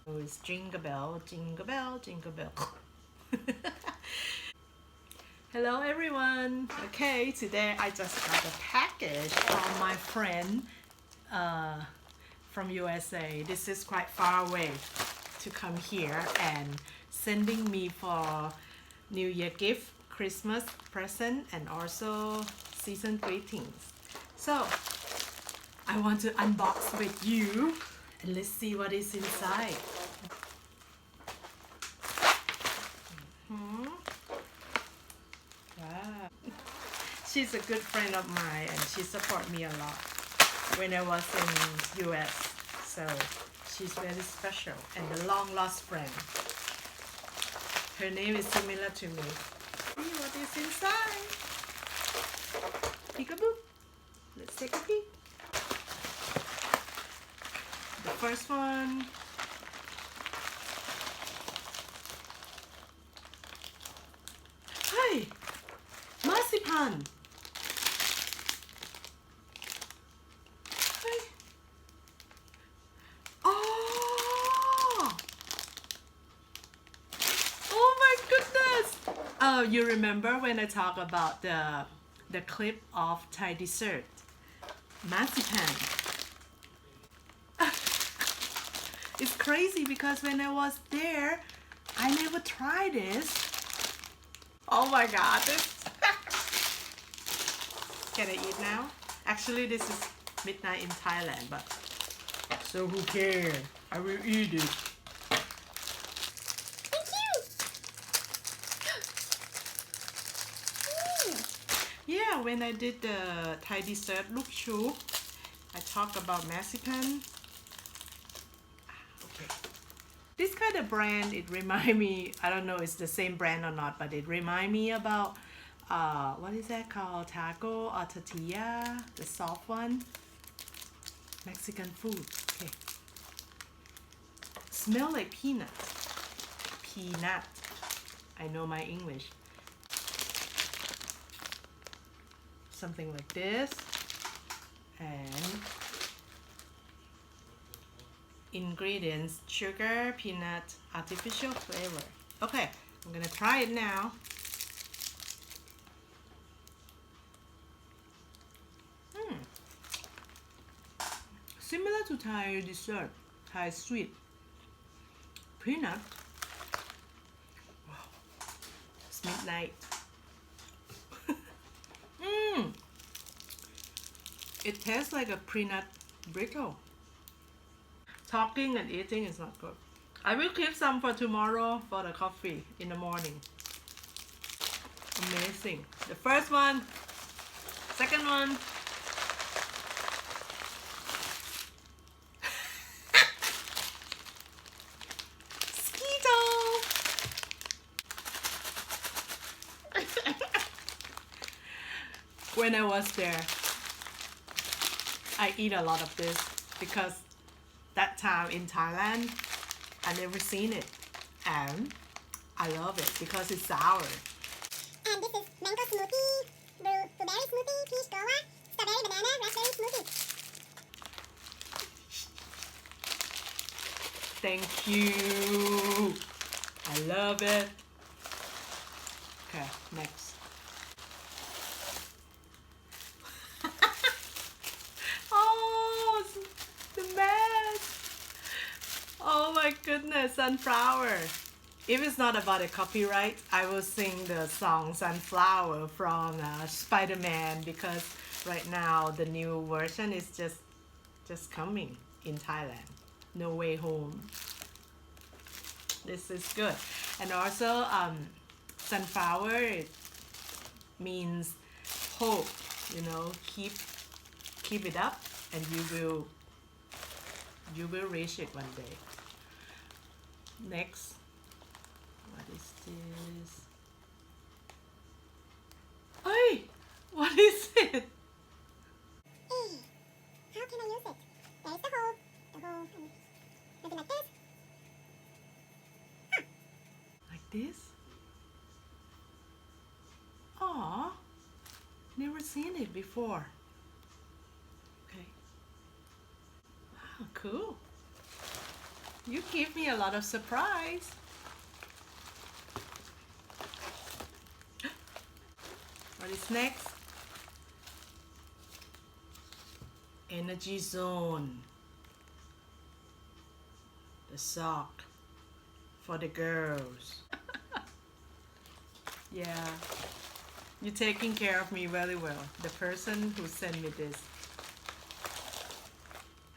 Oh, it's jingle bell, jingle bell, jingle bell. Hello everyone. Okay, today I just got a package from my friend uh, from USA. This is quite far away to come here and sending me for New Year gift, Christmas present, and also season greetings. So I want to unbox with you and let's see what is inside. Wow. She's a good friend of mine and she supported me a lot when I was in US. So she's very special and a long lost friend. Her name is similar to me. See what is inside. Peekaboo. Let's take a peek. The first one. Hi! Marzipan! Hi! Oh! Oh my goodness! Oh, you remember when I talked about the clip of Thai dessert? Marzipan. It's crazy because when I was there, I never tried this. Oh my god, this. Can I eat now? Actually, this is midnight in Thailand, but so who cares? I will eat it. Thank you. Yeah, when I did the Thai dessert look shoe, I talked about marzipan. Okay. This kind of brand, it remind me, I don't know if it's the same brand or not, but it remind me about what is that called? Taco or tortilla, the soft one. Mexican food. Okay. Smell like peanut. Peanut. I know my English. Something like this. And ingredients: sugar, peanut, artificial flavor. Okay, I'm gonna try it now. Similar to Thai dessert, Thai sweet. Peanut. Wow. It's midnight. It tastes like a peanut brittle. Talking and eating is not good. I will keep some for tomorrow for the coffee in the morning. Amazing. The first one, second one. Skittle. When I was there, I eat a lot of this because that time in Thailand, I never seen it. And I love it because it's sour. And this is mango smoothie, blueberry smoothie, peach guava, strawberry banana, raspberry smoothie. Thank you. I love it. Okay, next. Oh, the mask. Oh my goodness, sunflower. If it's not about a copyright, I will sing the song Sunflower from Spider-Man because right now the new version is just coming in Thailand. No Way Home. This is good. And also sunflower, it means hope, you know, keep it up and you will reach it one day. Next. What is this? Hey! What is it? How can I use it? There's the hole. Maybe like this. Like this? Aw, never seen it before. Okay. Wow, cool. You give me a lot of surprise. What is next? Energy zone. The sock for the girls. Yeah, you're taking care of me very well. The person who sent me this.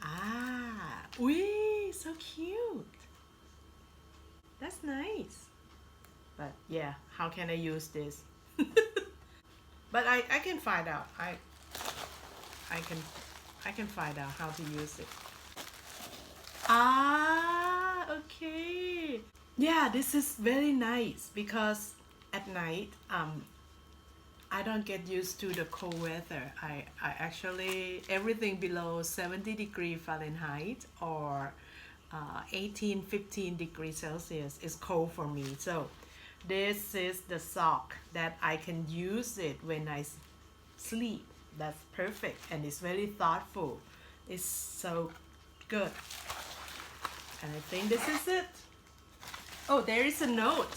Ah, wee, so cute. That's nice. But yeah, how can I use this? But I can find out. I can I can find out how to use it. Ah, okay. Yeah, this is very nice because at night I don't get used to the cold weather. I actually everything below 70 degree Fahrenheit or 18, 15 degrees Celsius is cold for me. So this is the sock that I can use it when I sleep. That's perfect and it's very thoughtful. It's so good. And I think this is it. Oh, there is a note.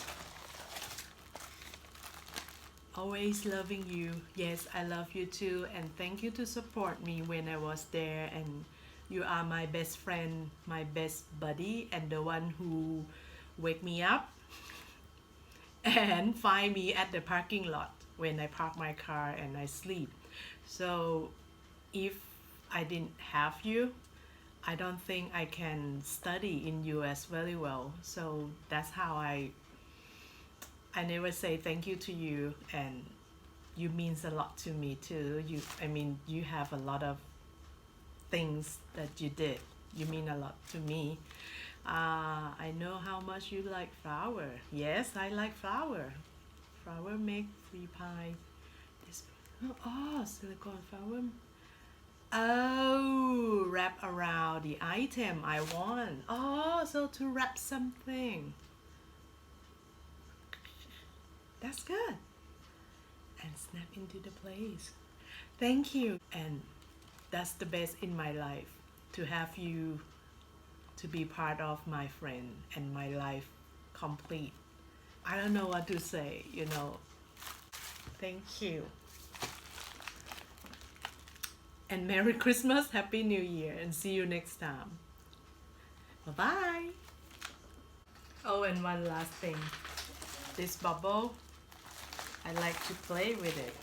Always loving you. Yes, I love you too. And thank you to support me when I was there. And you are my best friend, my best buddy, and the one who wake me up and find me at the parking lot when I park my car and I sleep. So if I didn't have you, I don't think I can study in US very well. So that's how I never say thank you to you, and you means a lot to me too. You have a lot of things that you did. You mean a lot to me. I know how much you like flower. Yes, I like flower. Flower make free pie. This, oh, silicone flower. Oh, wrap around the item I want. Oh, so to wrap something. That's good. And snap into the place. Thank you. And that's the best in my life, to have you to be part of my friend and my life complete. I don't know what to say. Thank you. And Merry Christmas, Happy New Year, and see you next time. Bye-bye. Oh, and one last thing. This bubble, I like to play with it.